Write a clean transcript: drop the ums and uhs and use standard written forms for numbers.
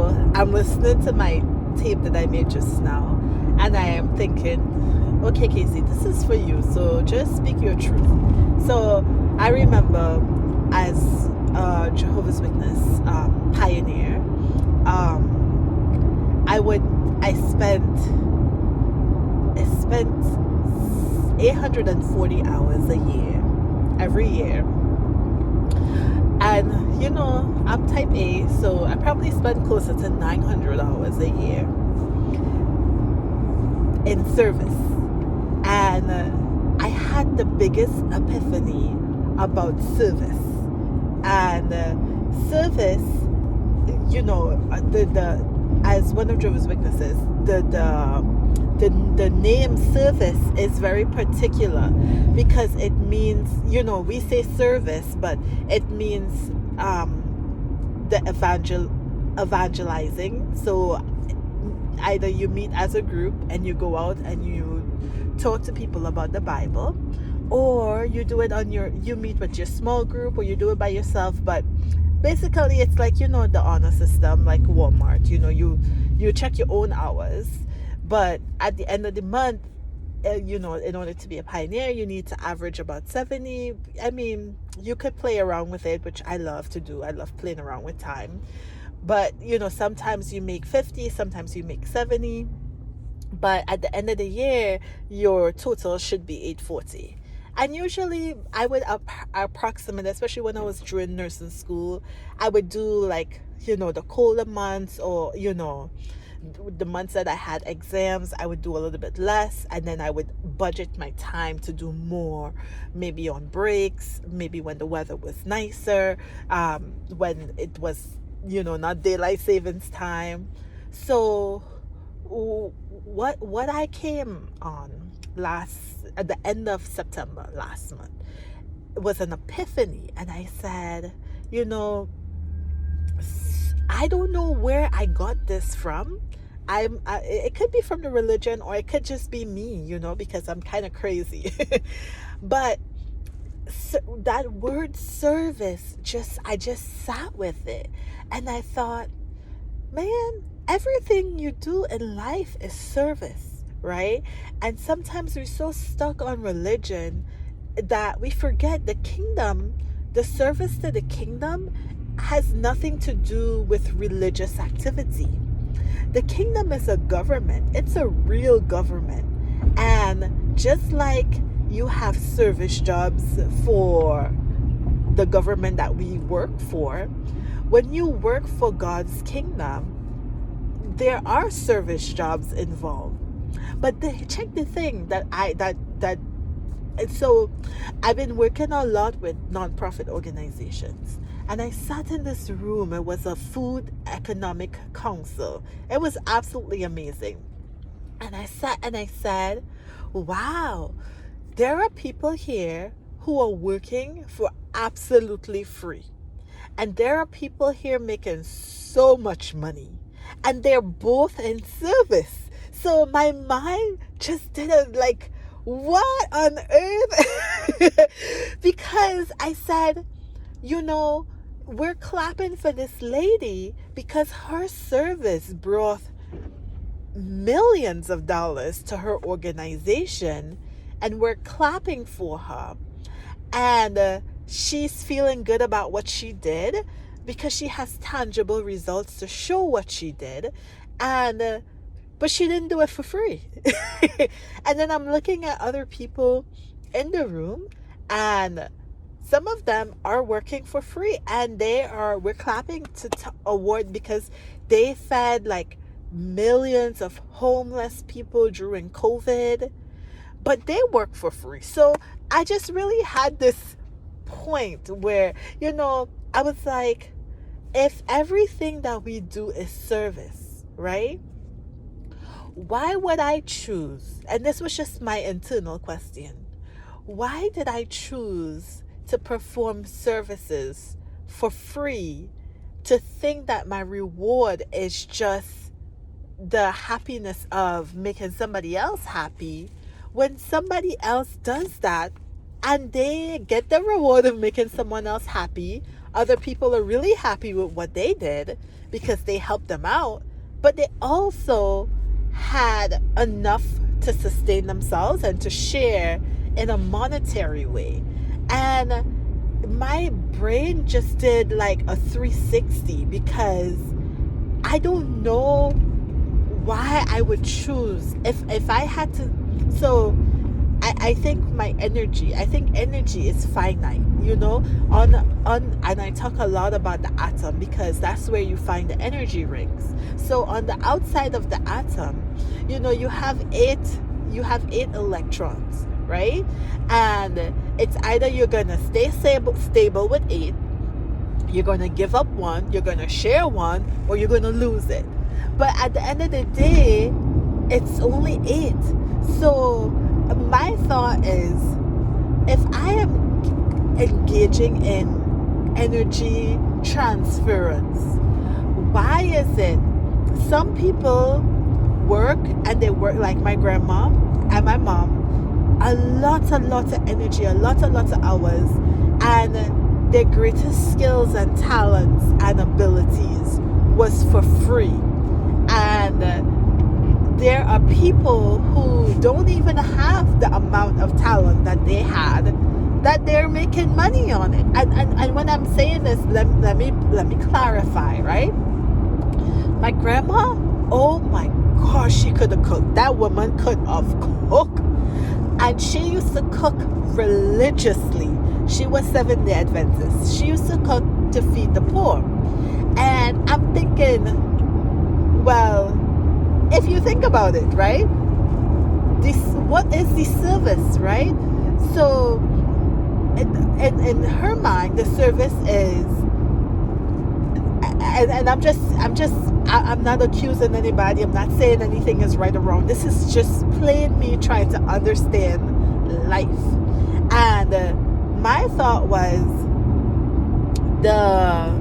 So I'm listening to my tape that I made just now, and I am thinking, okay, Casey, this is for you. So just speak your truth. So I remember as a Jehovah's Witness pioneer, I spent 840 hours a year, every year. And I'm type A, so I probably spend closer to 900 hours a year in service. And I had the biggest epiphany about service. And service, the as one of Jehovah's Witnesses, the name service is very particular because it means, we say service, but it means the evangelizing. So either you meet as a group and you go out and you talk to people about the Bible, or you do it you meet with your small group, or you do it by yourself. But basically it's like, the honor system, like Walmart. You check your own hours, but at the end of the month, in order to be a pioneer, you need to average about 70. I mean, you could play around with it, which I love to do. I love playing around with time. But, sometimes you make 50, sometimes you make 70. But at the end of the year, your total should be 840. And usually I would approximate, especially when I was during nursing school, I would do like, the colder months, or, the months that I had exams, I would do a little bit less, and then I would budget my time to do more, maybe on breaks, maybe when the weather was nicer, when it was, not daylight savings time. So what I came on at the end of September last month was an epiphany, and I said, I don't know where I got this from. It could be from the religion, or it could just be me, because I'm kind of crazy. But that word service, I just sat with it, and I thought, man, everything you do in life is service, right? And sometimes we're so stuck on religion that we forget the kingdom. The service to the kingdom has nothing to do with religious activity. The kingdom is a government. It's a real government. And just like you have service jobs for the government that we work for, when you work for God's kingdom, there are service jobs involved. But check the thing so I've been working a lot with nonprofit organizations, and I sat in this room. It was a Food Economic Council. It was absolutely amazing. And I sat and I said, wow, there are people here who are working for absolutely free. And there are people here making so much money. And they're both in service. So my mind just didn't like, what on earth? Because I said, we're clapping for this lady because her service brought millions of dollars to her organization, and we're clapping for her. And she's feeling good about what she did because she has tangible results to show what she did. And but she didn't do it for free. And then I'm looking at other people in the room, and some of them are working for free, and we're clapping to award because they fed like millions of homeless people during COVID, but they work for free. So I just really had this point where, I was like, if everything that we do is service, right? Why would I choose? And this was just my internal question. Why did I choose to perform services for free, to think that my reward is just the happiness of making somebody else happy, when somebody else does that and they get the reward of making someone else happy Other people are really happy with what they did because they helped them out, but they also had enough to sustain themselves and to share in a monetary way. And my brain just did like a 360 because I don't know why I would choose if I had to. So I think I think energy is finite, on and I talk a lot about the atom because that's where you find the energy rings. So on the outside of the atom, you have eight electrons, right? And it's either you're gonna stay stable with eight, you're gonna give up one, you're gonna share one, or you're gonna lose it. But at the end of the day, it's only eight. So my thought is, if I am engaging in energy transference, why is it some people work, and they work like my grandma and my mom, a lot of energy, a lot of hours, and their greatest skills and talents and abilities was for free. And there are people who don't even have the amount of talent that they had, that they're making money on it. And when I'm saying this, let me clarify, right? My grandma, oh my gosh, she could have cooked. That woman could have cooked. And she used to cook religiously. She was Seventh-day Adventist. She used to cook to feed the poor. And I'm thinking, well, if you think about it, right? What is the service, right? So in her mind, the service is, and I'm not accusing anybody. I'm not saying anything is right or wrong. This is just plain me trying to understand life. And my thought was, the